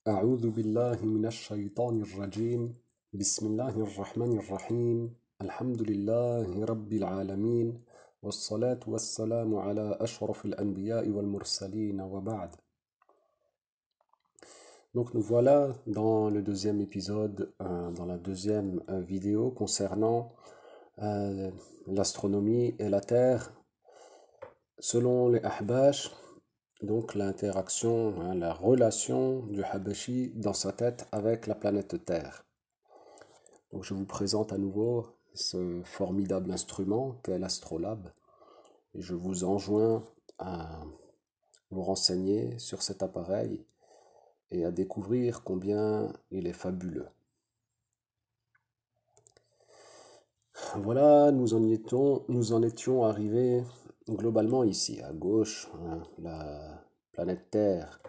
أعوذ بالله من الشيطان الرجيم بسم الله الرحمن الرحيم الحمد لله رب العالمين والصلاة والسلام على أشرف الأنبياء والمرسلين وبعد. Donc nous voilà dans le deuxième épisode, dans la deuxième vidéo concernant l'astronomie et la Terre selon les Ahbash. Donc l'interaction, la relation du Habashi dans sa tête avec la planète Terre. Donc je vous présente à nouveau ce formidable instrument qu'est l'astrolabe et je vous enjoins à vous renseigner sur cet appareil et à découvrir combien il est fabuleux. Voilà, nous en étions arrivés globalement ici, à gauche, la planète Terre,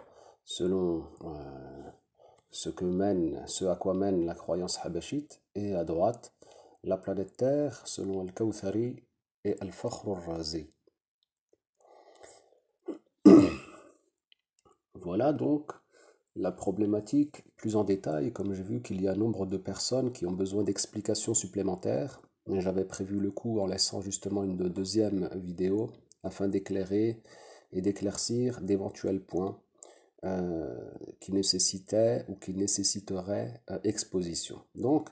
selon ce à quoi mène la croyance habashite, et à droite, la planète Terre, selon Al-Kawthari et Al-Fakhr al-Razi. Voilà donc la problématique plus en détail, comme j'ai vu qu'il y a nombre de personnes qui ont besoin d'explications supplémentaires. J'avais prévu le coup en laissant justement une deuxième vidéo afin d'éclairer et d'éclaircir d'éventuels points qui nécessitaient ou qui nécessiteraient exposition. Donc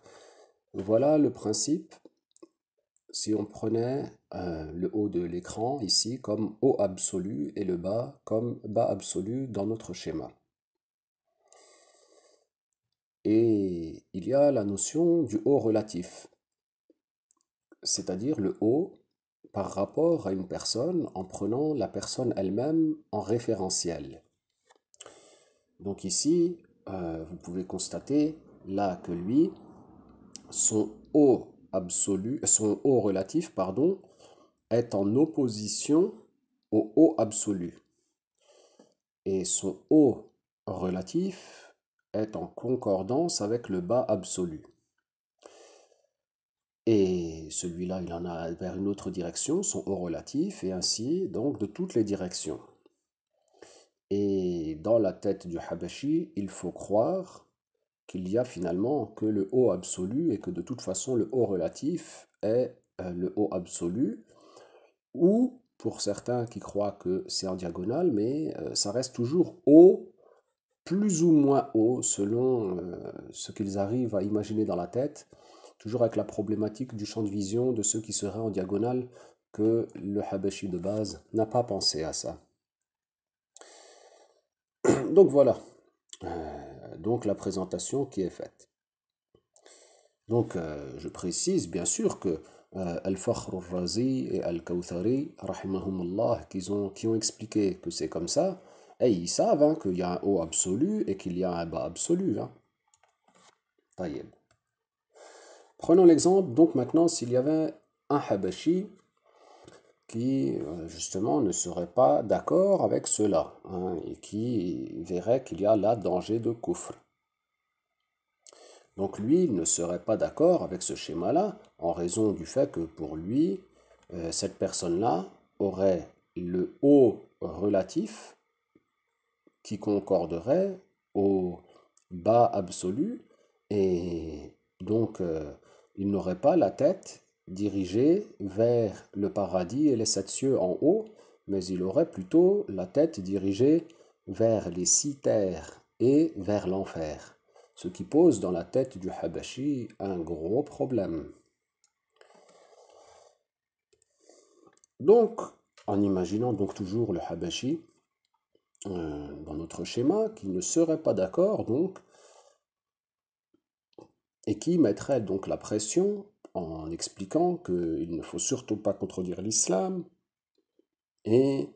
voilà le principe. Si on prenait le haut de l'écran ici comme haut absolu et le bas comme bas absolu dans notre schéma. Et il y a la notion du haut relatif, c'est-à-dire le haut par rapport à une personne en prenant la personne elle-même en référentiel. Donc ici, vous pouvez constater là que lui, son haut relatif, est en opposition au haut absolu. Et son haut relatif est en concordance avec le bas absolu. Et celui-là, il en a vers une autre direction, son haut relatif, et ainsi donc de toutes les directions. Et dans la tête du Habashi, il faut croire qu'il y a finalement que le haut absolu et que de toute façon le haut relatif est le haut absolu, ou pour certains qui croient que c'est en diagonale, mais ça reste toujours haut, plus ou moins haut, selon ce qu'ils arrivent à imaginer dans la tête, toujours avec la problématique du champ de vision de ceux qui seraient en diagonale, que le Habashi de base n'a pas pensé à ça. Donc voilà, donc la présentation qui est faite. Donc je précise bien sûr que Al-Fakhr al-Razi et Al-Kawthari, rahimahumullah, qui ont expliqué que c'est comme ça, et ils savent qu'il y a un haut absolu et qu'il y a un bas absolu. Taïeb. Prenons l'exemple, donc maintenant, s'il y avait un Habashi qui, justement, ne serait pas d'accord avec cela, et qui verrait qu'il y a là danger de kufr. Donc lui, il ne serait pas d'accord avec ce schéma-là, en raison du fait que pour lui, cette personne-là aurait le haut relatif qui concorderait au bas absolu, et donc il n'aurait pas la tête dirigée vers le paradis et les sept cieux en haut, mais il aurait plutôt la tête dirigée vers les six terres et vers l'enfer, ce qui pose dans la tête du Habashi un gros problème. Donc, en imaginant donc toujours le Habashi dans notre schéma, qui ne serait pas d'accord donc, et qui mettrait donc la pression en expliquant qu'il ne faut surtout pas contredire l'islam et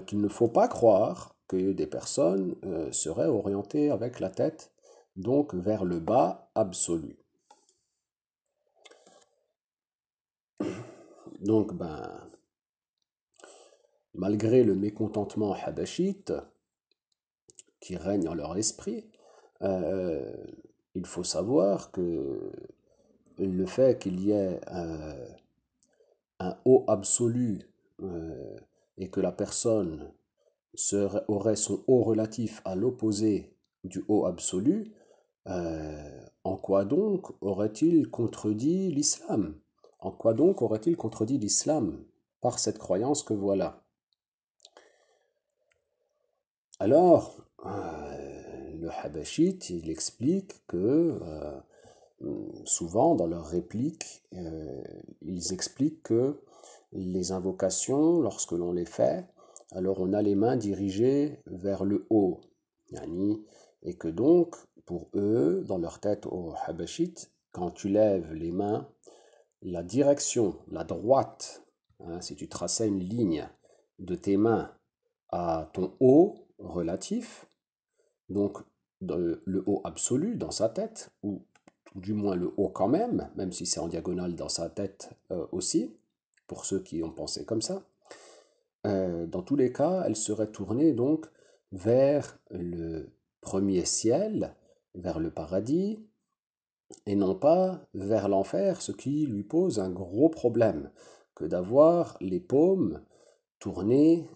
qu'il ne faut pas croire que des personnes seraient orientées avec la tête donc vers le bas absolu. Donc malgré le mécontentement habashite qui règne en leur esprit, il faut savoir que le fait qu'il y ait un haut absolu et que la personne aurait son haut relatif à l'opposé du haut absolu, en quoi donc aurait-il contredit l'islam? En quoi donc aurait-il contredit l'islam par cette croyance que voilà? Alors, le Habashite, il explique que souvent dans leurs répliques, ils expliquent que les invocations, lorsque l'on les fait, alors on a les mains dirigées vers le haut, yani, et que donc, pour eux, dans leur tête au Habashite, quand tu lèves les mains, la direction, la droite, hein, si tu traçais une ligne de tes mains à ton haut relatif, donc le haut absolu dans sa tête, ou du moins le haut quand même, même si c'est en diagonale dans sa tête aussi, pour ceux qui ont pensé comme ça, dans tous les cas, elle serait tournée donc vers le premier ciel, vers le paradis, et non pas vers l'enfer, ce qui lui pose un gros problème, que d'avoir les paumes tournées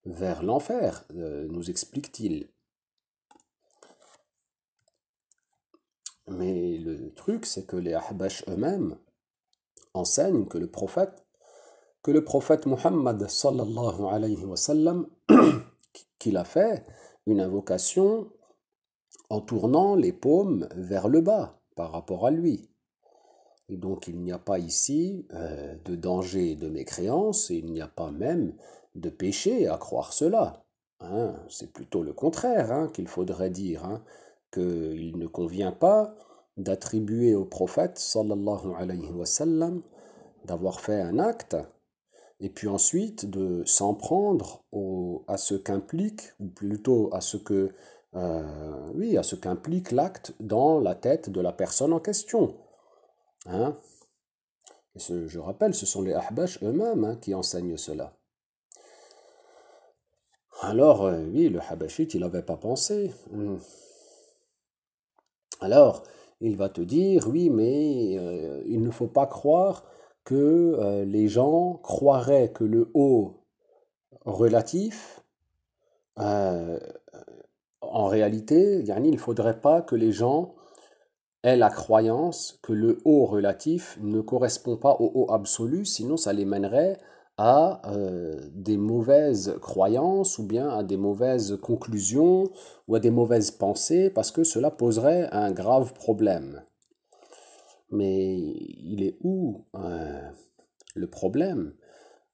vers l'enfer, nous explique-t-il. Mais le truc, c'est que les Ahbash eux-mêmes enseignent que le prophète Muhammad sallallahu alayhi wa sallam, qu'il a fait une invocation en tournant les paumes vers le bas par rapport à lui. Et donc il n'y a pas ici de danger de mécréance, et il n'y a pas même de péché à croire cela. Hein, c'est plutôt le contraire hein, qu'il faudrait dire, hein, qu'il ne convient pas d'attribuer au prophète sallallahu alayhi wa sallam d'avoir fait un acte et puis ensuite de s'en prendre à ce qu'implique, ou plutôt à ce que, oui, à ce qu'implique l'acte dans la tête de la personne en question. Hein. Et je rappelle, ce sont les Ahbash eux-mêmes hein, qui enseignent cela. Alors, oui, le Habashite, il n'avait pas pensé. Alors, il va te dire, oui, mais il ne faut pas croire que les gens croiraient que le haut relatif, euh, en réalité, yani, il ne faudrait pas que les gens aient la croyance que le haut relatif ne correspond pas au haut absolu, sinon ça les mènerait à des mauvaises croyances ou bien à des mauvaises conclusions ou à des mauvaises pensées parce que cela poserait un grave problème. Mais il est où le problème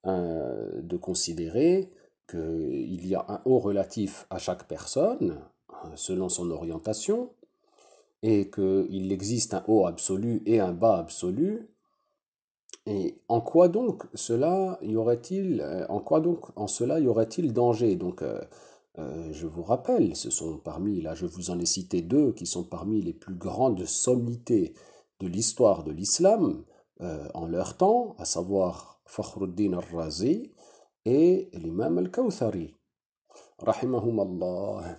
de considérer qu'il y a un haut relatif à chaque personne selon son orientation et qu'il existe un haut absolu et un bas absolu. Et en quoi donc cela y aurait-il, en quoi donc en cela y aurait-il danger? Donc, je vous rappelle, ce sont parmi, là je vous en ai cité deux qui sont parmi les plus grandes sommités de l'histoire de l'islam en leur temps, à savoir Fakhruddin al-Razi et l'imam al-Kawthari, rahimahum Allah.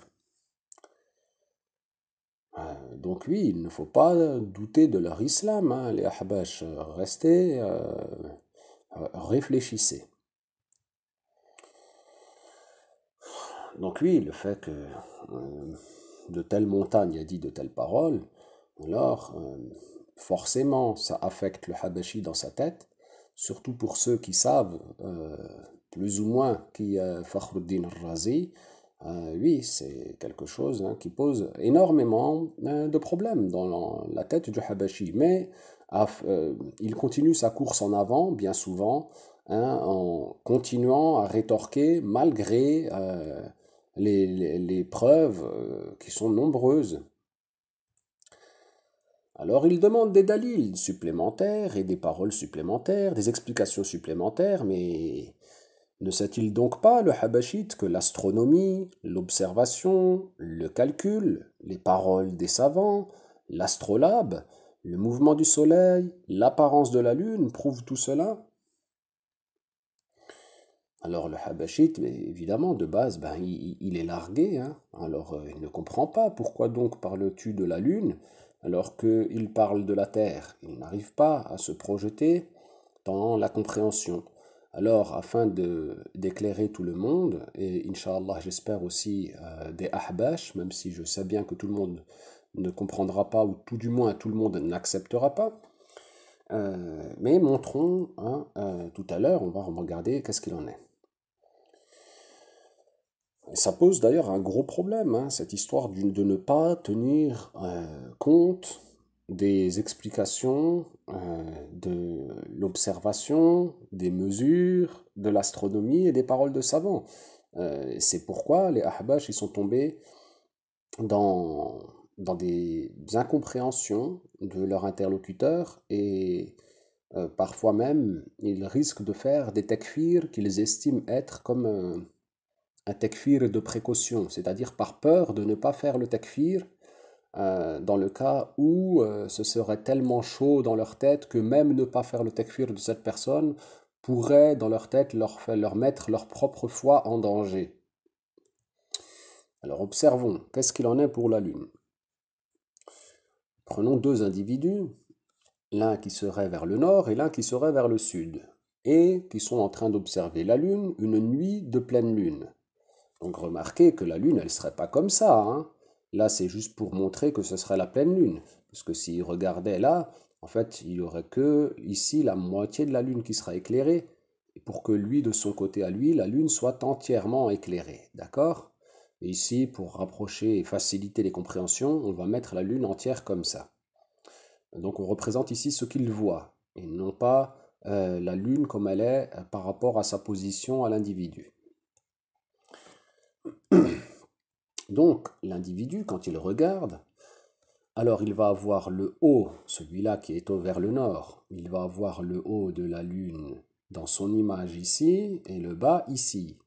Donc oui, il ne faut pas douter de leur islam, hein, les Ahbash, restez, réfléchissez. Donc oui, le fait que de telle montagne a dit de telles paroles, alors forcément ça affecte le Habashi dans sa tête, surtout pour ceux qui savent plus ou moins qui est Fakhruddin al-Razi. Oui, c'est quelque chose hein, qui pose énormément de problèmes dans la tête du Habashi. Mais il continue sa course en avant, bien souvent, hein, en continuant à rétorquer malgré les preuves qui sont nombreuses. Alors il demande des dalils supplémentaires et des paroles supplémentaires, des explications supplémentaires, mais ne sait-il donc pas, le Habashite, que l'astronomie, l'observation, le calcul, les paroles des savants, l'astrolabe, le mouvement du soleil, l'apparence de la lune prouvent tout cela? Alors le Habashite, évidemment, de base, ben, il est largué, hein. Alors il ne comprend pas pourquoi donc parles-tu de la lune alors qu'il parle de la terre. Il n'arrive pas à se projeter dans la compréhension. Alors, afin d'éclairer tout le monde, et Inch'Allah, j'espère aussi des ahbash, même si je sais bien que tout le monde ne comprendra pas, ou tout du moins tout le monde n'acceptera pas, mais montrons, hein, tout à l'heure, on va regarder qu'est-ce qu'il en est. Et ça pose d'ailleurs un gros problème, hein, cette histoire de ne pas tenir compte des explications, de l'observation, des mesures, de l'astronomie et des paroles de savants. C'est pourquoi les Ahbash ils sont tombés dans, dans des incompréhensions de leur interlocuteur et parfois même ils risquent de faire des takfirs qu'ils estiment être comme un takfir de précaution, c'est-à-dire par peur de ne pas faire le takfir dans le cas où ce serait tellement chaud dans leur tête que même ne pas faire le takfir de cette personne pourrait dans leur tête leur mettre leur propre foi en danger. Alors observons, qu'est-ce qu'il en est pour la Lune? Prenons deux individus, l'un qui serait vers le nord et l'un qui serait vers le sud, et qui sont en train d'observer la Lune une nuit de pleine Lune. Donc remarquez que la Lune, elle ne serait pas comme ça, hein. Là, c'est juste pour montrer que ce serait la pleine Lune. Parce que s'il regardait là, en fait, il n'y aurait que ici la moitié de la Lune qui sera éclairée. Et pour que lui, de son côté à lui, la Lune soit entièrement éclairée. D'accord? Et ici, pour rapprocher et faciliter les compréhensions, on va mettre la Lune entière comme ça. Donc on représente ici ce qu'il voit, et non pas la Lune comme elle est par rapport à sa position à l'individu. Donc l'individu, quand il regarde, alors il va avoir le haut, celui-là qui est vers le nord, il va avoir le haut de la Lune dans son image ici, et le bas ici.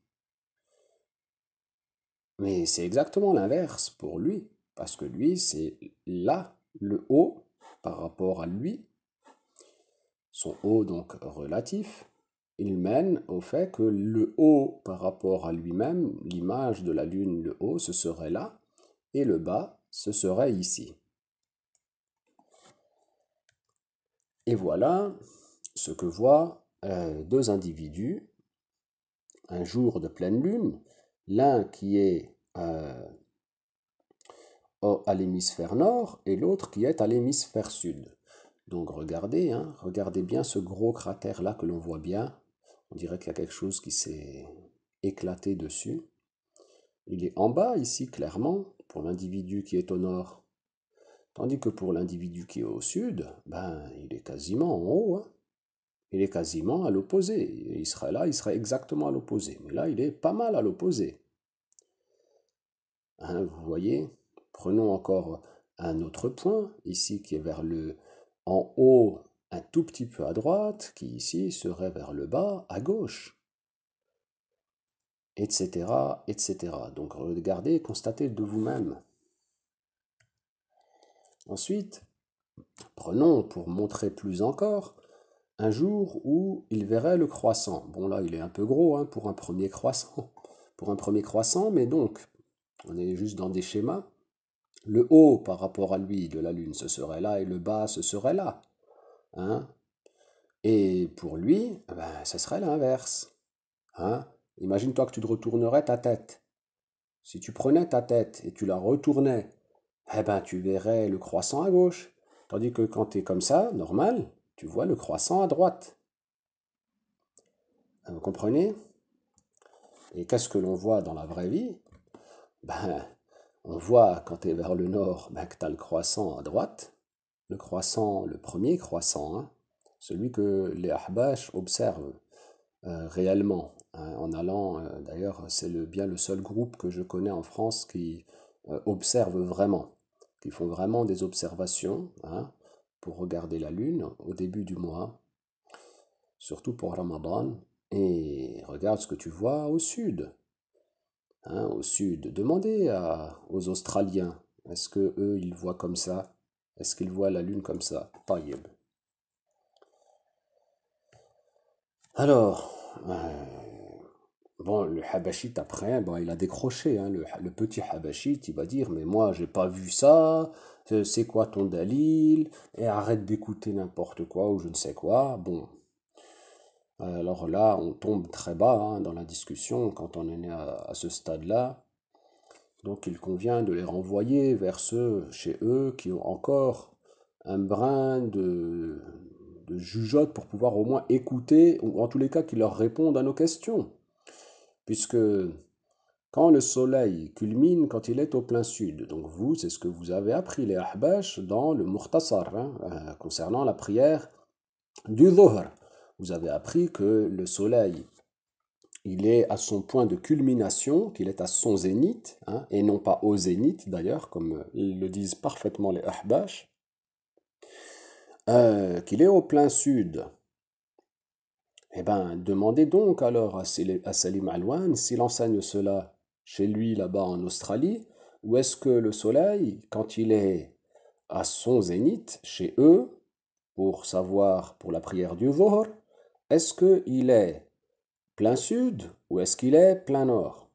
Mais c'est exactement l'inverse pour lui, parce que lui, c'est là, le haut, par rapport à lui, son haut donc relatif, il mène au fait que le haut par rapport à lui-même, l'image de la Lune, le haut, ce serait là, et le bas, ce serait ici. Et voilà ce que voient deux individus un jour de pleine lune, l'un qui est à l'hémisphère nord et l'autre qui est à l'hémisphère sud. Donc regardez, hein, regardez bien ce gros cratère-là que l'on voit bien. On dirait qu'il y a quelque chose qui s'est éclaté dessus. Il est en bas ici, clairement, pour l'individu qui est au nord. Tandis que pour l'individu qui est au sud, ben, il est quasiment en haut. Hein. Il est quasiment à l'opposé. Il serait là, il serait exactement à l'opposé. Mais là, il est pas mal à l'opposé. Hein, vous voyez? Prenons encore un autre point, ici qui est vers le en haut, un tout petit peu à droite, qui ici serait vers le bas, à gauche, etc., etc. Donc regardez, constatez de vous-même. Ensuite, prenons pour montrer plus encore, un jour où il verrait le croissant. Bon là, il est un peu gros hein, pour un premier croissant. Pour un premier croissant, mais donc, on est juste dans des schémas. Le haut par rapport à lui de la Lune, ce serait là, et le bas, ce serait là. Hein? Et pour lui, ben, ce serait l'inverse. Hein? Imagine-toi que tu te retournerais ta tête. Si tu prenais ta tête et tu la retournais, eh ben, tu verrais le croissant à gauche. Tandis que quand tu es comme ça, normal, tu vois le croissant à droite. Vous comprenez? Et qu'est-ce que l'on voit dans la vraie vie? Ben, on voit quand tu es vers le nord ben, que tu as le croissant à droite. Le croissant, le premier croissant, hein, celui que les Ahbash observent réellement. Hein, en allant, d'ailleurs, c'est bien le seul groupe que je connais en France qui observe vraiment, qui font vraiment des observations hein, pour regarder la lune au début du mois, surtout pour Ramadan, et regarde ce que tu vois au sud. Hein, au sud, demandez aux Australiens, est-ce que eux ils voient comme ça? Est-ce qu'ils voient la lune comme ça? Taïeb. Alors, bon, le Habashite après, bon, il a décroché, hein, le petit Habashite, il va dire, mais moi j'ai pas vu ça, c'est quoi ton dalil? Et arrête d'écouter n'importe quoi ou je ne sais quoi. Bon, Alors là, on tombe très bas hein, dans la discussion quand on est à ce stade-là. Donc il convient de les renvoyer vers ceux chez eux qui ont encore un brin de jugeote pour pouvoir au moins écouter, ou en tous les cas qui leur répondent à nos questions. Puisque quand le soleil culmine, quand il est au plein sud, donc vous, c'est ce que vous avez appris les Ahbash dans le Mukhtasar, hein, concernant la prière du Dhuhr. Vous avez appris que le soleil, il est à son point de culmination, qu'il est à son zénith, hein, et non pas au zénith d'ailleurs, comme ils le disent parfaitement les Ahbash, qu'il est au plein sud. Eh bien, demandez donc alors à Salim Alouane s'il enseigne cela chez lui là-bas en Australie, ou est-ce que le soleil, quand il est à son zénith chez eux, pour savoir pour la prière du Dhuhr, est-ce qu'il est plein sud ou est-ce qu'il est plein nord?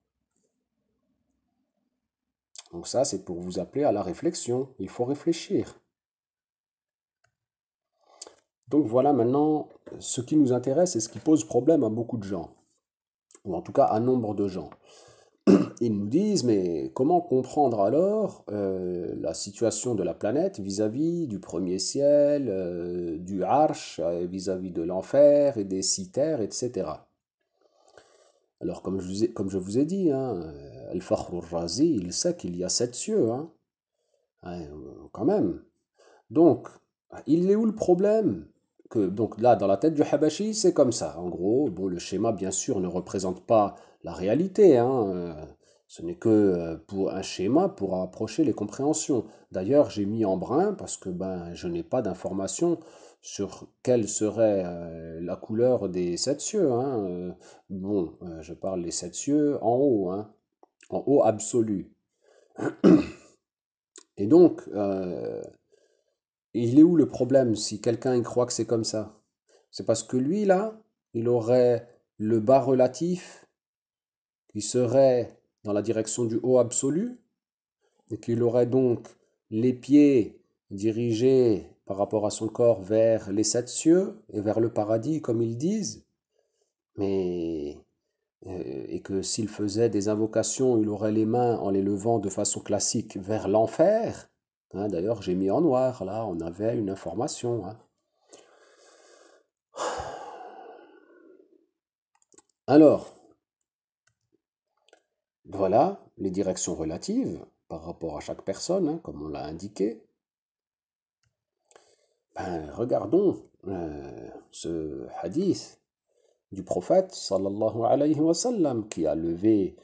Donc ça, c'est pour vous appeler à la réflexion. Il faut réfléchir. Donc voilà maintenant ce qui nous intéresse et ce qui pose problème à beaucoup de gens, ou en tout cas à nombre de gens. Ils nous disent, mais comment comprendre alors la situation de la planète vis-à-vis du premier ciel, du Arsh, vis-à-vis de l'enfer et des six terres, etc. Alors comme je vous ai dit, hein, Al-Fakhr al-Razi, il sait qu'il y a sept cieux, hein. Ouais, quand même. Donc, il est où le problème? Donc là, dans la tête du Habashi, c'est comme ça. En gros, bon, le schéma, bien sûr, ne représente pas la réalité, hein. Ce n'est que pour un schéma pour approcher les compréhensions. D'ailleurs, j'ai mis en brun parce que ben, je n'ai pas d'informations sur quelle serait la couleur des sept cieux, hein. Bon, je parle des sept cieux en haut, hein, en haut absolu. Et donc, il est où le problème si quelqu'un y croit que c'est comme ça? C'est parce que lui, là, il aurait le bas relatif qui serait dans la direction du haut absolu, et qu'il aurait donc les pieds dirigés par rapport à son corps vers les sept cieux et vers le paradis, comme ils disent, mais et que s'il faisait des invocations, il aurait les mains en les levant de façon classique vers l'enfer. Hein, d'ailleurs, j'ai mis en noir, là, on avait une information. Hein. Alors, voilà les directions relatives par rapport à chaque personne, hein, comme on l'a indiqué. Ben, regardons ce hadith du prophète sallallahu alayhi wa sallam qui a levé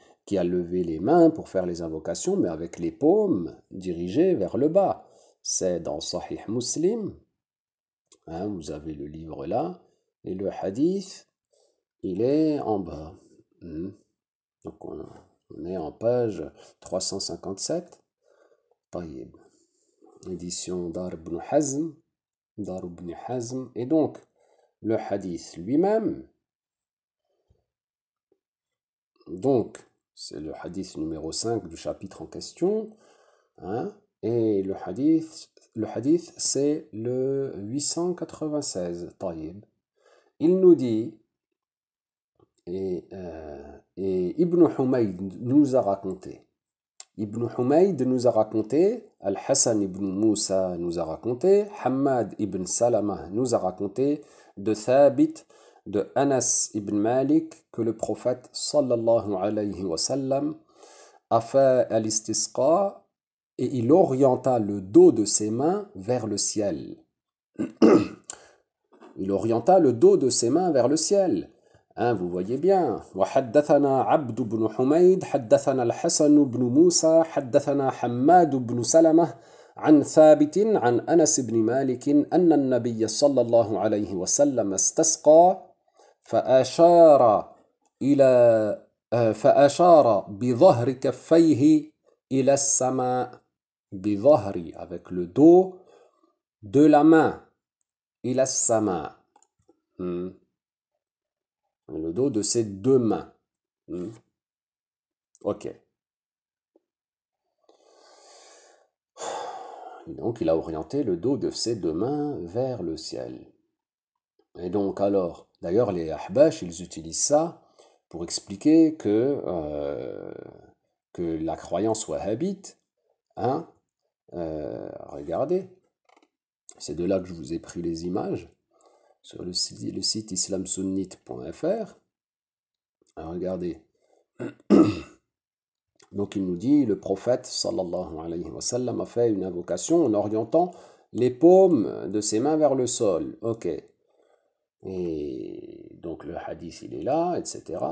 les mains pour faire les invocations, mais avec les paumes dirigées vers le bas. C'est dans Sahih Muslim, hein, vous avez le livre là, et le hadith, il est en bas. Donc on est en page 357. طيب. Édition Dar ibn Hazm. Dar ibn Hazm. Et donc, le hadith lui-même, donc, c'est le hadith numéro 5 du chapitre en question. Hein, et le hadith c'est le 896. طيب. Il nous dit, et Ibn Humayd nous a raconté. Ibn Humayd nous a raconté, Al-Hassan ibn Moussa nous a raconté, Hamad ibn Salama nous a raconté, de Thabit, de Anas ibn Malik, que le prophète sallallahu alayhi wa sallam a fait al-istisqa et il orienta le dos de ses mains vers le ciel. Il orienta le dos de ses mains vers le ciel. Hein, vous voyez bien. وحدثنا عبد بن حميد حدثنا الحسن بن موسى حدثنا حماد بن سلمة عن ثابت عن أنس بن مالك أن النبي صلى الله عليه وسلم استسقى فأشار فأشار بظهر كفيه إلى السماء بظهر avec le dos de la main إلى السماء le dos de ses deux mains. Ok. Donc il a orienté le dos de ses deux mains vers le ciel. Et donc alors, d'ailleurs les Ahbash, ils utilisent ça pour expliquer que la croyance wahhabite, hein, regardez, c'est de là que je vous ai pris les images, sur le site islamsunnite.fr. Regardez, donc il nous dit, le prophète sallallahu alayhi wa sallam a fait une invocation en orientant les paumes de ses mains vers le sol. Ok. Et donc le hadith il est là, etc.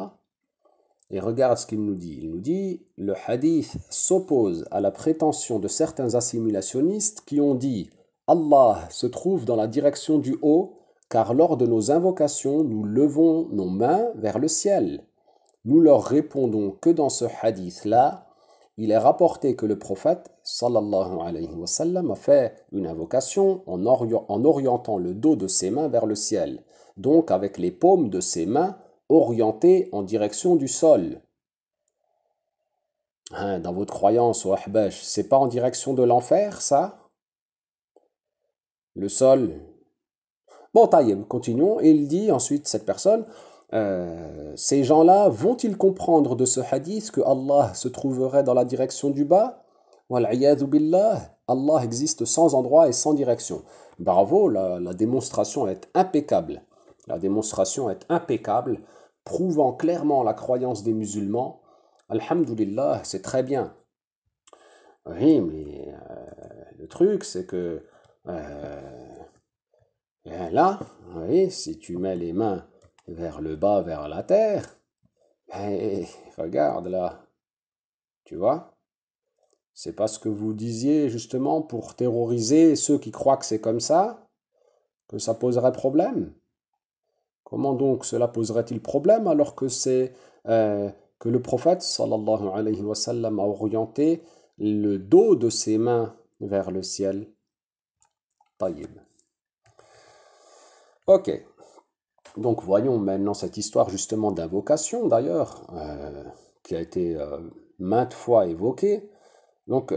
Et regarde ce qu'il nous dit. Il nous dit, le hadith s'oppose à la prétention de certains assimilationnistes qui ont dit Allah se trouve dans la direction du haut, car lors de nos invocations, nous levons nos mains vers le ciel. Nous leur répondons que dans ce hadith-là, il est rapporté que le prophète, sallallahu alayhi wa sallam, a fait une invocation en orientant le dos de ses mains vers le ciel, donc avec les paumes de ses mains orientées en direction du sol. Hein, dans votre croyance au Ahbash, c'est pas en direction de l'enfer, ça? Le sol. Bon, taïeb, continuons. Et il dit ensuite, cette personne, ces gens-là vont-ils comprendre de ce hadith que Allah se trouverait dans la direction du bas? Wal'iyadhu billah, Allah existe sans endroit et sans direction. Bravo, la démonstration est impeccable. La démonstration est impeccable, prouvant clairement la croyance des musulmans. Alhamdulillah, c'est très bien. Oui, mais le truc, c'est que là, oui, si tu mets les mains vers le bas, vers la terre, regarde là, tu vois, c'est pas ce que vous disiez justement pour terroriser ceux qui croient que c'est comme ça, que ça poserait problème. Comment donc cela poserait-il problème alors que c'est que le prophète sallallahu alayhi wa sallam a orienté le dos de ses mains vers le ciel? Taïb. Ok. Donc voyons maintenant cette histoire justement d'invocation d'ailleurs, qui a été maintes fois évoquée. Donc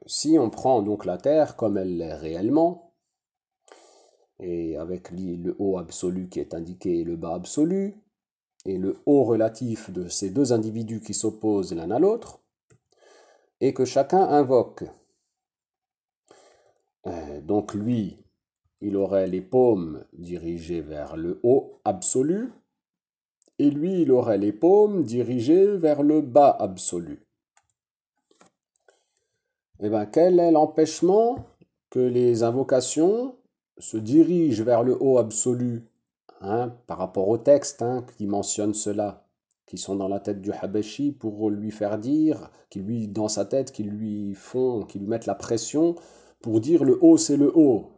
si on prend donc la terre comme elle l'est réellement, et avec le haut absolu qui est indiqué et le bas absolu, et le haut relatif de ces deux individus qui s'opposent l'un à l'autre, et que chacun invoque. Donc lui, il aurait les paumes dirigées vers le haut absolu, et lui, il aurait les paumes dirigées vers le bas absolu. Eh bien, quel est l'empêchement que les invocations se dirigent vers le haut absolu, hein, par rapport au texte qui mentionne cela, qui sont dans la tête du Habashi pour lui faire dire, qui lui, dans sa tête, qui lui mettent la pression pour dire le haut c'est le haut.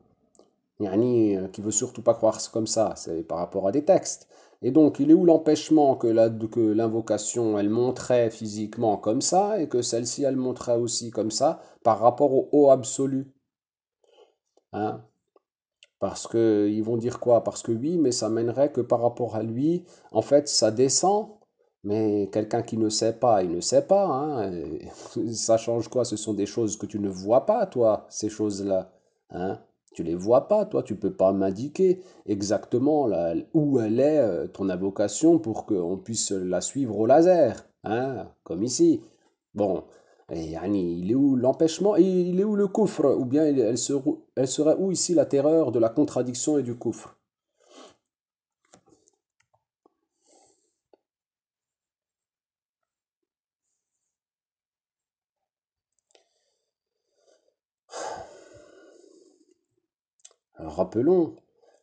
Yani, qui veut surtout pas croire comme ça, c'est par rapport à des textes. Et donc, il est où l'empêchement que l'invocation, elle montrait physiquement comme ça, et que celle-ci, elle montrait aussi comme ça, par rapport au haut absolu, hein? Parce que ils vont dire quoi? Parce que oui, mais ça mènerait que par rapport à lui, en fait, ça descend. Mais quelqu'un qui ne sait pas, il ne sait pas, hein? Et ça change quoi? Ce sont des choses que tu ne vois pas, toi, ces choses-là, hein? Tu les vois pas, toi, tu peux pas m'indiquer exactement là, où elle est, ton invocation, pour qu'on puisse la suivre au laser, hein? Comme ici. Bon, et yani, il est où l'empêchement et il est où le coufre? Ou bien elle serait où ici la terreur de la contradiction et du coufre? Alors, rappelons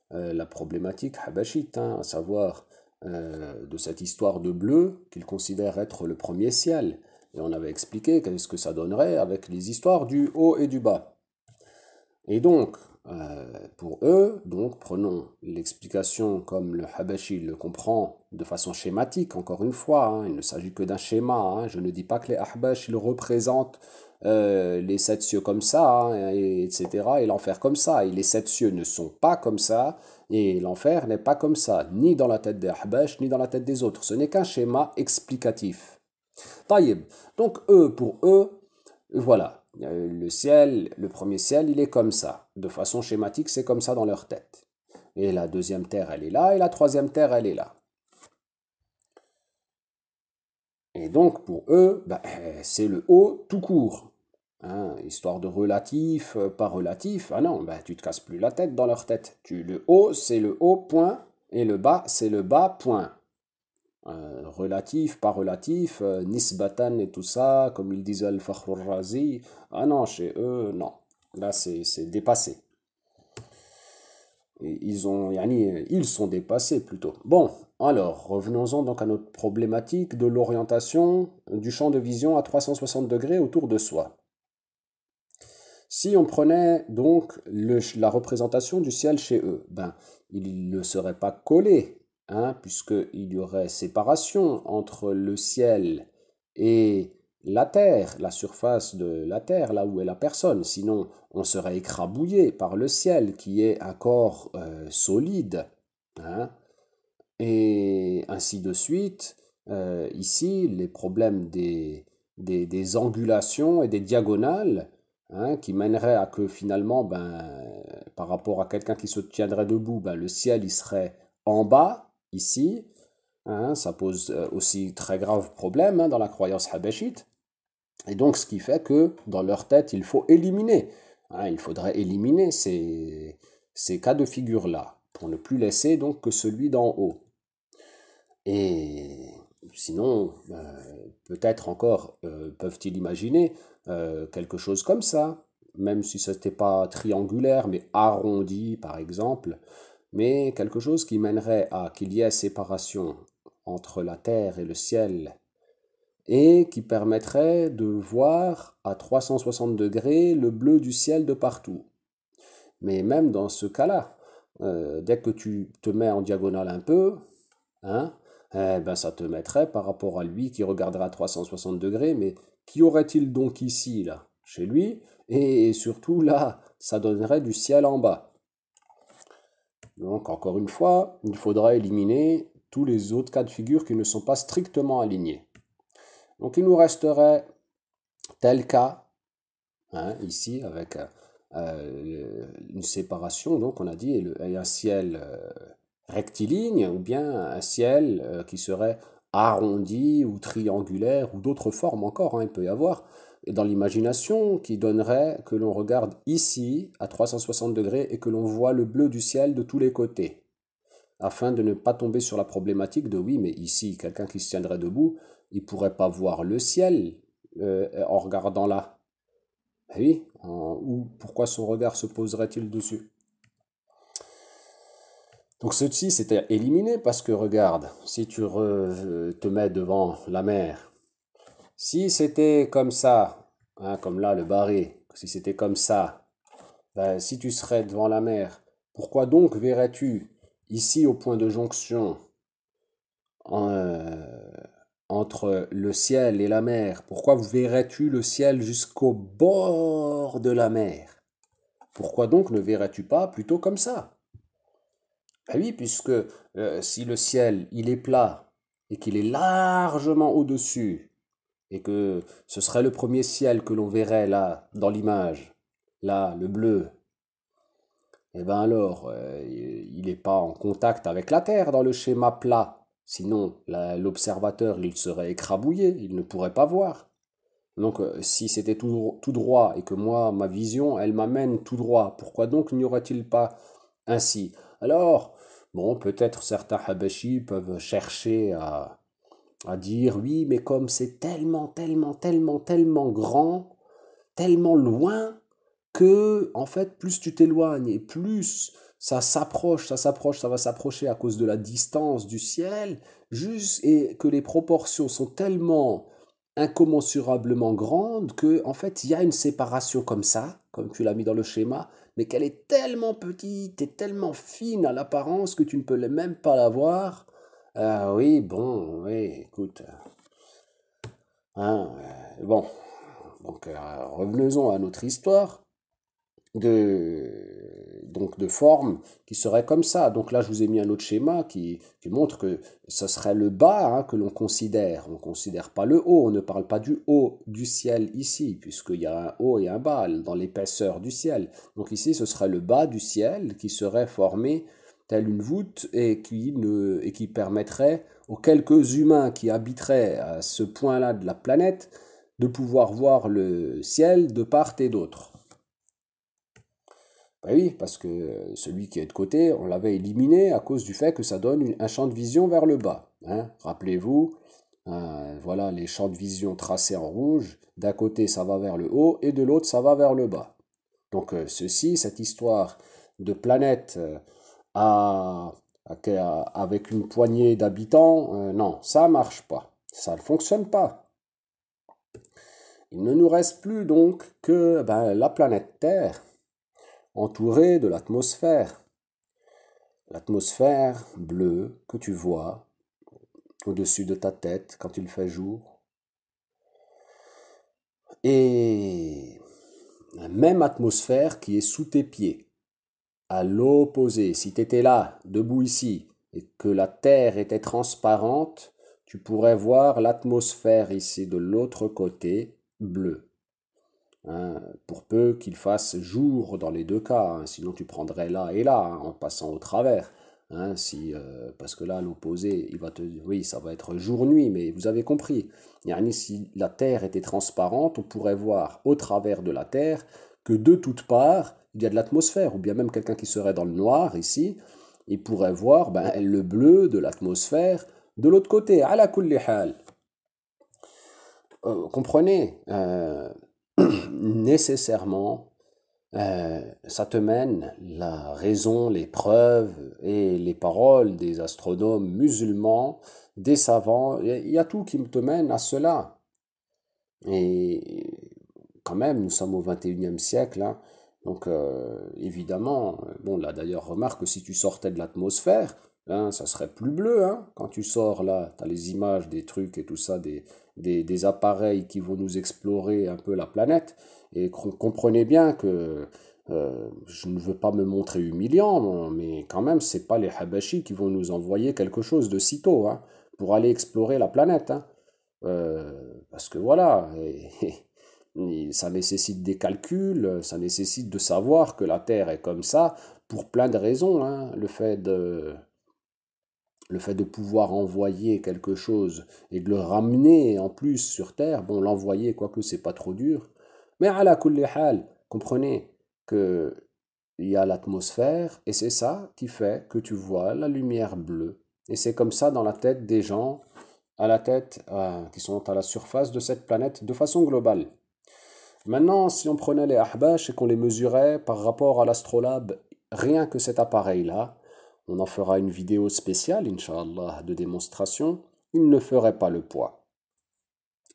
la problématique habachite, hein, à savoir de cette histoire de bleu qu'il considère être le premier ciel. Et on avait expliqué qu'est-ce que ça donnerait avec les histoires du haut et du bas. Et donc, pour eux, donc prenons l'explication comme le Habashi le comprend de façon schématique, encore une fois, hein, il ne s'agit que d'un schéma, hein, je ne dis pas que les Ahbash ils représentent les sept cieux comme ça, hein, etc., et l'enfer comme ça, et les sept cieux ne sont pas comme ça, et l'enfer n'est pas comme ça, ni dans la tête des Ahbash, ni dans la tête des autres, ce n'est qu'un schéma explicatif. Taïb. Donc eux, pour eux, voilà, le ciel, le premier ciel, il est comme ça. De façon schématique, c'est comme ça dans leur tête. et la deuxième terre, elle est là, et la troisième terre, elle est là. Et donc, pour eux, ben, c'est le haut tout court. Hein, histoire de relatif, pas relatif. Ah non, ben, tu te casses plus la tête dans leur tête. Le haut, c'est le haut point, et le bas, c'est le bas point. Relatif, pas relatif, nisbatan et tout ça, comme il disait Al-Fakhr al-Razi. Ah non, chez eux, non. Là, c'est dépassé. Et ils sont dépassés plutôt. Bon, alors, revenons-en donc à notre problématique de l'orientation du champ de vision à 360 degrés autour de soi. Si on prenait donc la représentation du ciel chez eux, ben, il ne serait pas collé, hein, puisqu'il y aurait séparation entre le ciel et la terre, la surface de la terre, là où est la personne. Sinon, on serait écrabouillé par le ciel, qui est un corps solide, hein, et ainsi de suite. Ici, les problèmes des angulations et des diagonales, hein, qui mèneraient à que finalement, ben, par rapport à quelqu'un qui se tiendrait debout, ben, le ciel il serait en bas, ici. Hein, ça pose aussi très grave problème, hein, dans la croyance habéchite. Et donc, ce qui fait que dans leur tête, il faut éliminer. Hein, il faudrait éliminer ces cas de figure-là, pour ne plus laisser donc que celui d'en haut. Et sinon, peut-être encore peuvent-ils imaginer quelque chose comme ça, même si ce n'était pas triangulaire, mais arrondi par exemple, mais quelque chose qui mènerait à qu'il y ait séparation entre la terre et le ciel, et qui permettrait de voir à 360 degrés le bleu du ciel de partout. Mais même dans ce cas-là, dès que tu te mets en diagonale un peu, hein, eh ben ça te mettrait par rapport à lui qui regarderait à 360 degrés, mais qu'y aurait-il donc ici, là, chez lui? Et surtout là, ça donnerait du ciel en bas. Donc encore une fois, il faudra éliminer tous les autres cas de figure qui ne sont pas strictement alignés. Donc il nous resterait tel cas, hein, ici, avec une séparation, donc on a dit, et un ciel rectiligne, ou bien un ciel qui serait arrondi ou triangulaire, ou d'autres formes encore, hein, il peut y avoir, et dans l'imagination, qui donnerait que l'on regarde ici, à 360 degrés, et que l'on voit le bleu du ciel de tous les côtés, afin de ne pas tomber sur la problématique de oui, mais ici, quelqu'un qui se tiendrait debout, il ne pourrait pas voir le ciel en regardant là. Oui, ou pourquoi son regard se poserait-il dessus? Donc ceci, c'était éliminé parce que regarde, si tu te mets devant la mer, si c'était comme ça, hein, comme là le barré, si c'était comme ça, ben, si tu serais devant la mer, pourquoi donc verrais-tu ici au point de jonction entre le ciel et la mer, pourquoi verrais-tu le ciel jusqu'au bord de la mer? Pourquoi donc ne verrais-tu pas plutôt comme ça? Ah oui, puisque si le ciel il est plat et qu'il est largement au-dessus, et que ce serait le premier ciel que l'on verrait là, dans l'image, là, le bleu, eh bien alors, il n'est pas en contact avec la Terre dans le schéma plat. Sinon, l'observateur, il serait écrabouillé, il ne pourrait pas voir. Donc, si c'était tout droit et que moi, ma vision, elle m'amène tout droit, pourquoi donc n'y aurait-il pas ainsi? Alors, bon, peut-être certains Habashis peuvent chercher à dire oui, mais comme c'est tellement, tellement, tellement, tellement grand, tellement loin, que, en fait, plus tu t'éloignes et plus ça va s'approcher à cause de la distance du ciel, juste, et que les proportions sont tellement incommensurablement grandes que, en fait, il y a une séparation comme ça, comme tu l'as mis dans le schéma, mais qu'elle est tellement petite et tellement fine à l'apparence que tu ne peux même pas la voir. Oui, bon, oui, écoute. Hein, bon, donc revenons à notre histoire donc de forme qui serait comme ça. Donc là, je vous ai mis un autre schéma qui montre que ce serait le bas, hein, que l'on considère. On ne considère pas le haut, on ne parle pas du haut du ciel ici, puisqu'il y a un haut et un bas dans l'épaisseur du ciel. Donc ici, ce serait le bas du ciel qui serait formé telle une voûte, et qui permettrait aux quelques humains qui habiteraient à ce point-là de la planète de pouvoir voir le ciel de part et d'autre. Ben oui, parce que celui qui est de côté, on l'avait éliminé à cause du fait que ça donne un champ de vision vers le bas. Hein. Rappelez-vous, voilà les champs de vision tracés en rouge. D'un côté, ça va vers le haut et de l'autre, ça va vers le bas. Donc cette histoire de planète avec une poignée d'habitants, non, ça marche pas. Ça ne fonctionne pas. Il ne nous reste plus donc que la planète Terre, entourée de l'atmosphère. L'atmosphère bleue que tu vois au-dessus de ta tête quand il fait jour. Et la même atmosphère qui est sous tes pieds. À l'opposé, si tu étais là, debout ici, et que la Terre était transparente, tu pourrais voir l'atmosphère ici de l'autre côté, bleue. Hein, pour peu qu'il fasse jour dans les deux cas, hein, sinon tu prendrais là et là, hein, en passant au travers. Hein, parce que là, l'opposé, il va te dire, oui, ça va être jour-nuit, mais vous avez compris. Yani, si la Terre était transparente, on pourrait voir au travers de la Terre que de toutes parts, il y a de l'atmosphère, ou bien même quelqu'un qui serait dans le noir ici, il pourrait voir le bleu de l'atmosphère de l'autre côté, ala kulli hal. Comprenez, nécessairement, ça te mène la raison, les preuves et les paroles des astronomes musulmans, des savants, il y a tout qui te mène à cela. Et quand même, nous sommes au 21e siècle, hein, donc évidemment, bon là d'ailleurs remarque que si tu sortais de l'atmosphère, hein, ça serait plus bleu, hein. Quand tu sors là, tu as les images des trucs et tout ça, des appareils qui vont nous explorer un peu la planète, et comprenez bien que je ne veux pas me montrer humiliant, mais quand même, c'est pas les Habashis qui vont nous envoyer quelque chose de sitôt, hein, pour aller explorer la planète, hein. Parce que voilà, ça nécessite des calculs, ça nécessite de savoir que la Terre est comme ça pour plein de raisons, hein. Le fait de pouvoir envoyer quelque chose et de le ramener en plus sur Terre, bon, l'envoyer, quoique c'est pas trop dur, mais à la kulli hal, comprenez que il y a l'atmosphère et c'est ça qui fait que tu vois la lumière bleue. Et c'est comme ça dans la tête des gens à la tête, qui sont à la surface de cette planète de façon globale. Maintenant, si on prenait les ahbash et qu'on les mesurait par rapport à l'astrolabe, rien que cet appareil-là, on en fera une vidéo spéciale, Inch'Allah, de démonstration, il ne ferait pas le poids.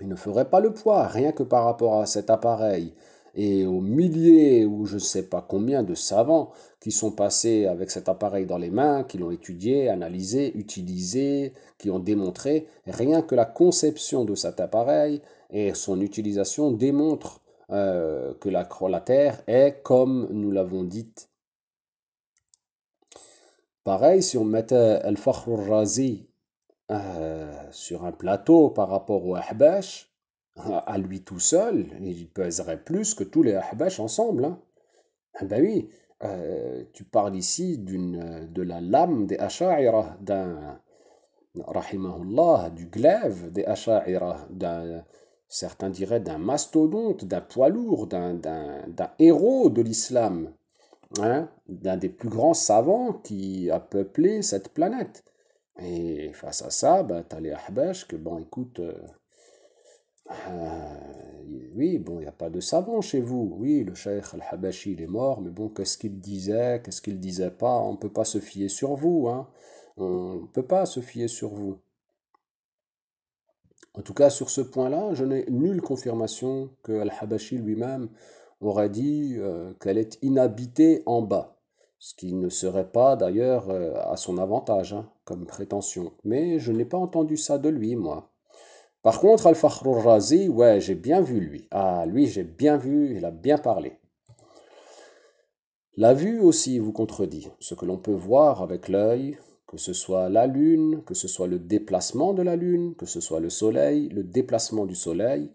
Il ne ferait pas le poids, rien que par rapport à cet appareil et aux milliers ou je ne sais pas combien de savants qui sont passés avec cet appareil dans les mains, qui l'ont étudié, analysé, utilisé, qui ont démontré, rien que la conception de cet appareil et son utilisation démontrent que la Terre est comme nous l'avons dit. Pareil, si on mettait Al-Fakhr al-Razi sur un plateau par rapport au Ahbash, à lui tout seul, il pèserait plus que tous les Ahbash ensemble. Hein. Ah ben oui, tu parles ici de la lame des Asha'ira, rahimahullah, du glaive des Asha'ira, certains diraient d'un mastodonte, d'un poids lourd, d'un héros de l'islam, hein, d'un des plus grands savants qui a peuplé cette planète. Et face à ça, tu as les Ahbash que, bon, écoute, oui, bon, il n'y a pas de savant chez vous. Oui, le cheikh al-Habashi, il est mort, mais bon, qu'est-ce qu'il disait, qu'est-ce qu'il disait pas, on ne peut pas se fier sur vous, hein. On ne peut pas se fier sur vous. En tout cas, sur ce point-là, je n'ai nulle confirmation que al-Habashi lui-même aurait dit qu'elle est inhabitée en bas. Ce qui ne serait pas d'ailleurs à son avantage, hein, comme prétention. Mais je n'ai pas entendu ça de lui, moi. Par contre, Al-Fakhr al-Razi, ouais, j'ai bien vu lui. Ah, lui, j'ai bien vu, il a bien parlé. La vue aussi vous contredit. Ce que l'on peut voir avec l'œil, que ce soit la lune, que ce soit le déplacement de la lune, que ce soit le soleil, le déplacement du soleil,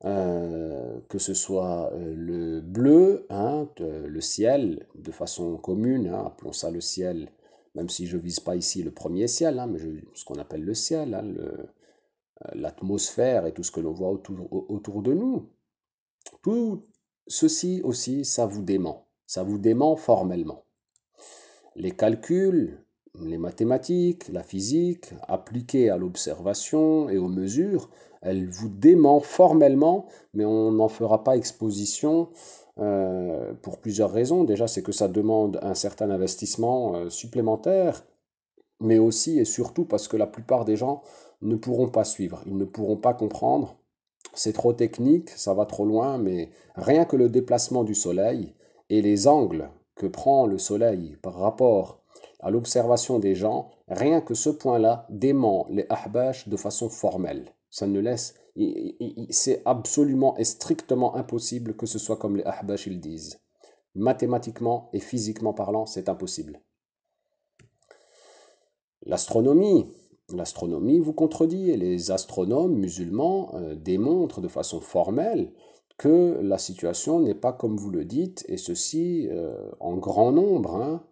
que ce soit le bleu, hein, le ciel, de façon commune, hein, appelons ça le ciel même si je ne vise pas ici le premier ciel, hein, mais ce qu'on appelle le ciel, hein, l'atmosphère et tout ce que l'on voit autour de nous. Tout ceci aussi, ça vous dément. Ça vous dément formellement. Les calculs, les mathématiques, la physique, appliquées à l'observation et aux mesures, elles vous dément formellement, mais on n'en fera pas exposition pour plusieurs raisons. Déjà, c'est que ça demande un certain investissement supplémentaire, mais aussi et surtout parce que la plupart des gens ne pourront pas suivre, ils ne pourront pas comprendre. C'est trop technique, ça va trop loin, mais rien que le déplacement du soleil et les angles que prend le soleil par rapport à l'observation des gens, rien que ce point-là dément les ahbash de façon formelle. Ça ne laisse, c'est absolument et strictement impossible que ce soit comme les ahbash ils disent. Mathématiquement et physiquement parlant, c'est impossible. L'astronomie. L'astronomie vous contredit et les astronomes musulmans démontrent de façon formelle que la situation n'est pas comme vous le dites, et ceci en grand nombre, hein,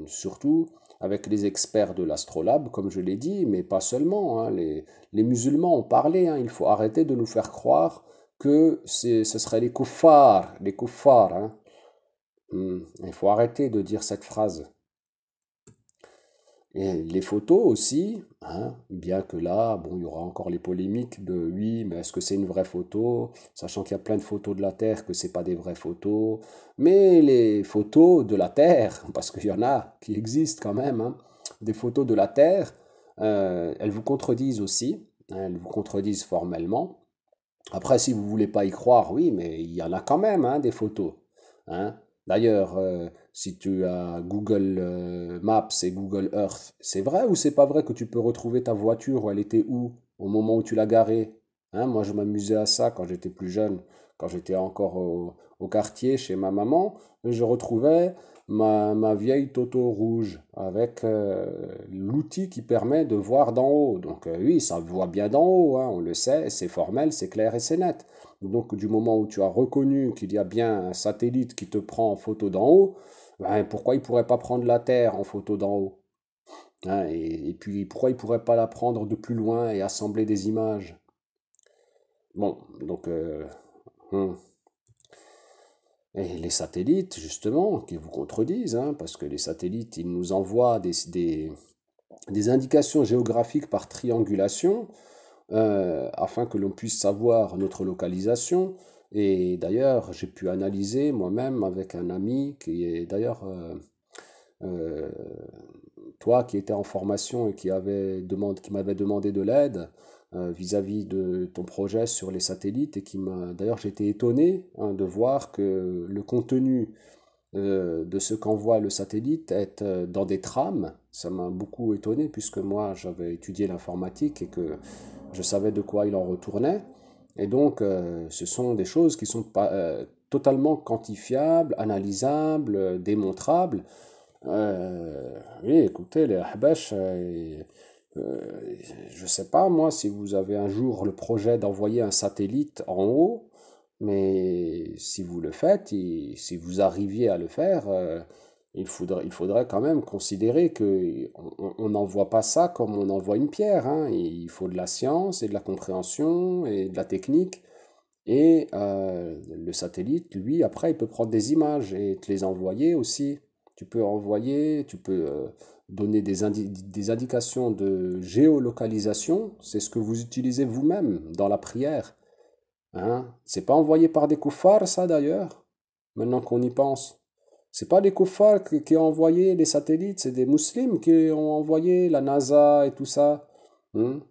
surtout avec les experts de l'astrolabe, comme je l'ai dit, mais pas seulement. Hein, les musulmans ont parlé, hein, il faut arrêter de nous faire croire que ce serait les kuffars, les kuffars. Hein. Il faut arrêter de dire cette phrase. Et les photos aussi, hein, bien que là, bon, il y aura encore les polémiques de oui, mais est-ce que c'est une vraie photo, sachant qu'il y a plein de photos de la Terre que c'est pas des vraies photos, mais les photos de la Terre, parce qu'il y en a qui existent quand même, hein, des photos de la Terre, elles vous contredisent aussi, hein, elles vous contredisent formellement. Après, si vous voulez pas y croire, oui, mais il y en a quand même, hein, des photos, hein. D'ailleurs, si tu as Google Maps et Google Earth, c'est vrai ou c'est pas vrai que tu peux retrouver ta voiture où elle était où au moment où tu l'as garée? Hein, moi, je m'amusais à ça quand j'étais plus jeune, quand j'étais encore au quartier chez ma maman, je retrouvais ma vieille Toto rouge avec l'outil qui permet de voir d'en haut. Donc oui, ça voit bien d'en haut, hein, on le sait, c'est formel, c'est clair et c'est net. Donc, du moment où tu as reconnu qu'il y a bien un satellite qui te prend en photo d'en haut, ben, pourquoi il ne pourrait pas prendre la Terre en photo d'en haut? Hein, et puis, pourquoi il ne pourrait pas la prendre de plus loin et assembler des images? Bon, donc, hum. Et les satellites, justement, qui vous contredisent, hein, parce que les satellites, ils nous envoient des indications géographiques par triangulation, afin que l'on puisse savoir notre localisation. Et d'ailleurs, j'ai pu analyser moi-même avec un ami qui est d'ailleurs euh, toi qui étais en formation et qui m'avait demandé de l'aide vis-à-vis de ton projet sur les satellites et qui m'a d'ailleurs j'étais étonné hein, de voir que le contenu de ce qu'envoie le satellite est dans des trames. Ça m'a beaucoup étonné puisque moi j'avais étudié l'informatique et que je savais de quoi il en retournait. Et donc, ce sont des choses qui sont pas, totalement quantifiables, analysables, démontrables. Oui, écoutez, les Ahbash, je ne sais pas moi si vous avez un jour le projet d'envoyer un satellite en haut, mais si vous le faites, si vous arriviez à le faire, il faudrait quand même considérer que on n'envoie pas ça comme on envoie une pierre, hein. Il faut de la science et de la compréhension et de la technique. Et le satellite, lui, après, il peut prendre des images et te les envoyer aussi. Tu peux envoyer, tu peux donner des indications de géolocalisation. C'est ce que vous utilisez vous-même dans la prière. Hein? C'est pas envoyé par des koufars, ça d'ailleurs, maintenant qu'on y pense. C'est pas les koufars qui ont envoyé les satellites, c'est des musulmans qui ont envoyé la NASA et tout ça. Hein.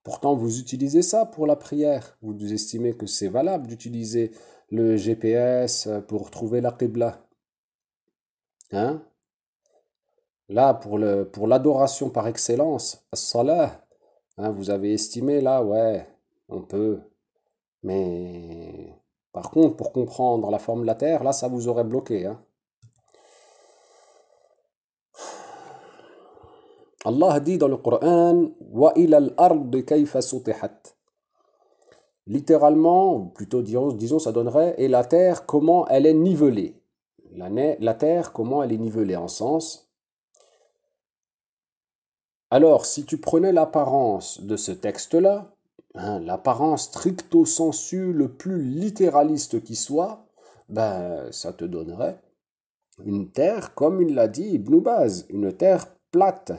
Pourtant, vous utilisez ça pour la prière. Vous estimez que c'est valable d'utiliser le GPS pour trouver la Qibla. Hein? Là, pour l'adoration par excellence, as-salah, hein, vous avez estimé là, ouais, on peut. Mais par contre, pour comprendre la forme de la Terre, là, ça vous aurait bloqué. Hein. Allah dit dans le Coran, Wa ilal ard kayfa sutihat. Littéralement, ou plutôt disons, ça donnerait, et la Terre, comment elle est nivelée. La Terre, comment elle est nivelée en sens. Alors, si tu prenais l'apparence de ce texte-là, hein, l'apparence stricto sensu le plus littéraliste qui soit, ben, ça te donnerait une terre, comme il l'a dit Ibn Baz, une terre plate.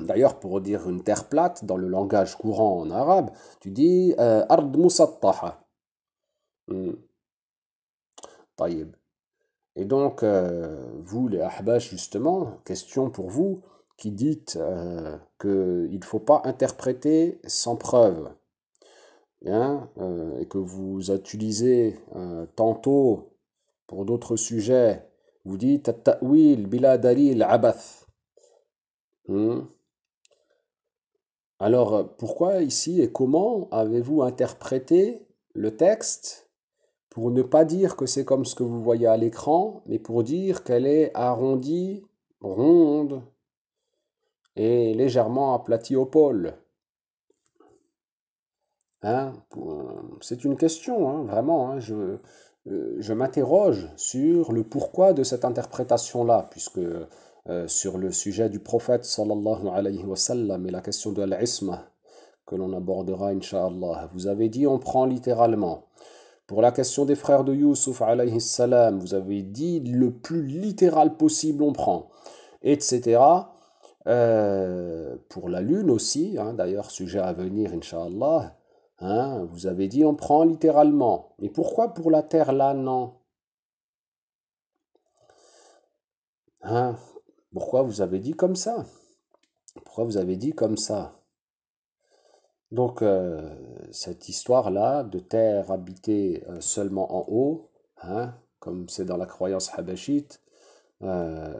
D'ailleurs, pour dire une terre plate, dans le langage courant en arabe, tu dis ard musattaha. Hmm, taïb. Et donc, vous, les ahbash, justement, question pour vous, qui dites qu'il ne faut pas interpréter sans preuve, hein, et que vous utilisez tantôt pour d'autres sujets, vous dites at-ta'wil bila dalil abath. Hmm. Alors, pourquoi ici et comment avez-vous interprété le texte pour ne pas dire que c'est comme ce que vous voyez à l'écran, mais pour dire qu'elle est arrondie, ronde et légèrement aplatie au pôle? Hein, c'est une question, hein, vraiment. Hein, je m'interroge sur le pourquoi de cette interprétation-là, puisque sur le sujet du prophète sallallahu alayhi wa sallam et la question de l'isma que l'on abordera, incha'Allah, vous avez dit on prend littéralement. Pour la question des frères de Youssouf alayhi salam, vous avez dit le plus littéral possible on prend, etc. Pour la lune aussi, hein, d'ailleurs, sujet à venir, incha'Allah, hein, vous avez dit on prend littéralement. Mais pourquoi pour la terre là, non? Hein, pourquoi vous avez dit comme ça? Pourquoi vous avez dit comme ça? Donc, cette histoire-là de terre habitée seulement en haut, hein, comme c'est dans la croyance habachite,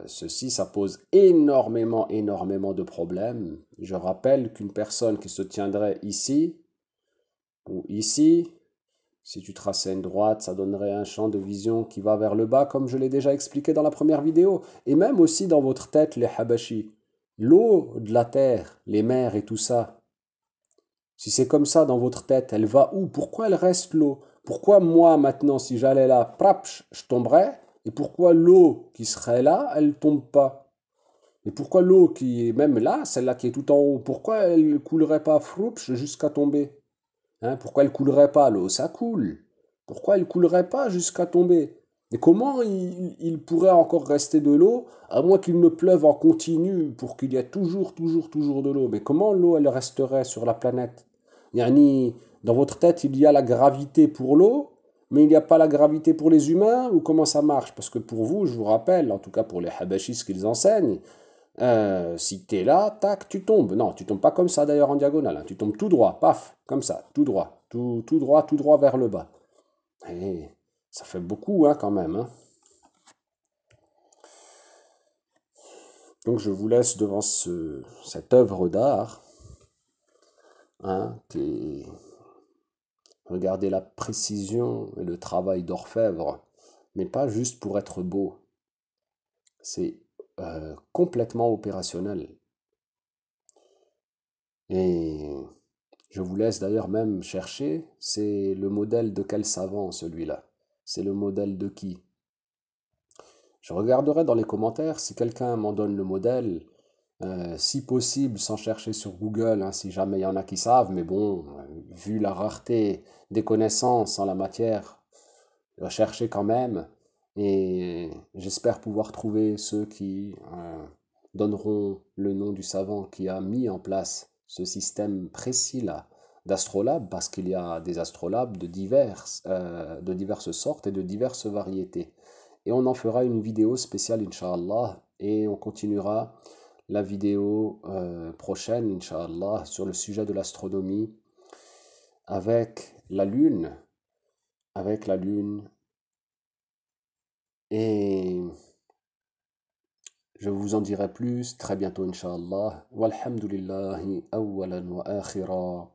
ceci, ça pose énormément de problèmes. Je rappelle qu'une personne qui se tiendrait ici ou ici, si tu traçais une droite, ça donnerait un champ de vision qui va vers le bas, comme je l'ai déjà expliqué dans la première vidéo. Et même aussi dans votre tête, les Habashis. L'eau de la terre, les mers et tout ça, si c'est comme ça dans votre tête, elle va où? Pourquoi elle reste l'eau? Pourquoi moi maintenant, si j'allais là, prapch, je tomberais? Et pourquoi l'eau qui serait là, elle tombe pas? Et pourquoi l'eau qui est même là, celle-là qui est tout en haut, pourquoi elle coulerait pas froupch jusqu'à tomber? Hein, pourquoi elle coulerait pas? L'eau, ça coule. Pourquoi elle coulerait pas jusqu'à tomber? Et comment il pourrait encore rester de l'eau, à moins qu'il ne pleuve en continu pour qu'il y ait toujours de l'eau? Mais comment l'eau, elle resterait sur la planète? Yani, dans votre tête, il y a la gravité pour l'eau, mais il n'y a pas la gravité pour les humains, ou comment ça marche? Parce que pour vous, je vous rappelle, en tout cas pour les habashis qu'ils enseignent, si tu es là, tac, tu tombes. Non, tu tombes pas comme ça d'ailleurs en diagonale, hein. Tu tombes tout droit, paf, comme ça, tout droit, tout droit vers le bas. Et ça fait beaucoup, hein, quand même, hein. Donc je vous laisse devant cette œuvre d'art, hein, regardez la précision et le travail d'orfèvre, mais pas juste pour être beau. C'est complètement opérationnel. Et je vous laisse d'ailleurs même chercher, c'est le modèle de quel savant celui-là? C'est le modèle de qui? Je regarderai dans les commentaires si quelqu'un m'en donne le modèle, si possible sans chercher sur Google, hein, si jamais il y en a qui savent, mais bon, vu la rareté des connaissances en la matière, je vais chercher quand même, et j'espère pouvoir trouver ceux qui donneront le nom du savant qui a mis en place ce système précis-là d'astrolabes, parce qu'il y a des astrolabes de diverses sortes et de diverses variétés. Et on en fera une vidéo spéciale, Inch'Allah, et on continuera la vidéo prochaine, Inch'Allah, sur le sujet de l'astronomie avec la Lune, avec la Lune. Et je vous en dirai plus très bientôt, Inch'Allah. Walhamdulillahi awwalan wa akhira.